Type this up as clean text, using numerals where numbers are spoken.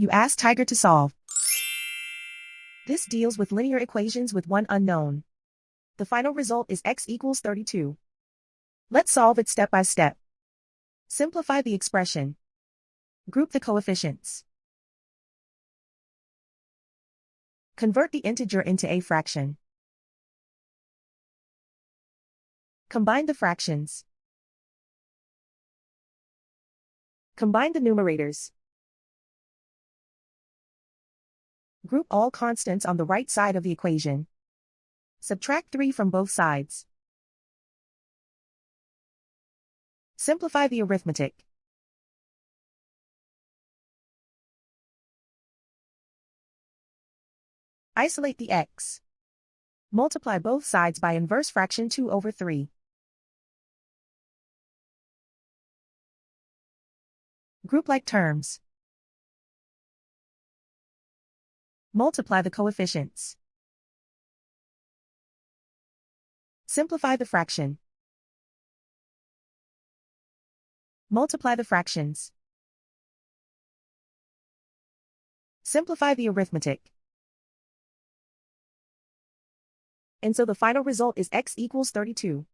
You ask Tiger to solve. This deals with linear equations with one unknown. The final result is x equals 32. Let's solve it step by step. Simplify the expression. Group the coefficients. Convert the integer into a fraction. Combine the fractions. Combine the numerators. Group all constants on the right side of the equation. Subtract 3 from both sides. Simplify the arithmetic. Isolate the x. Multiply both sides by inverse fraction 2 over 3. Group like terms. Multiply the coefficients. Simplify the fraction. Multiply the fractions. Simplify the arithmetic. And so the final result is x equals 32.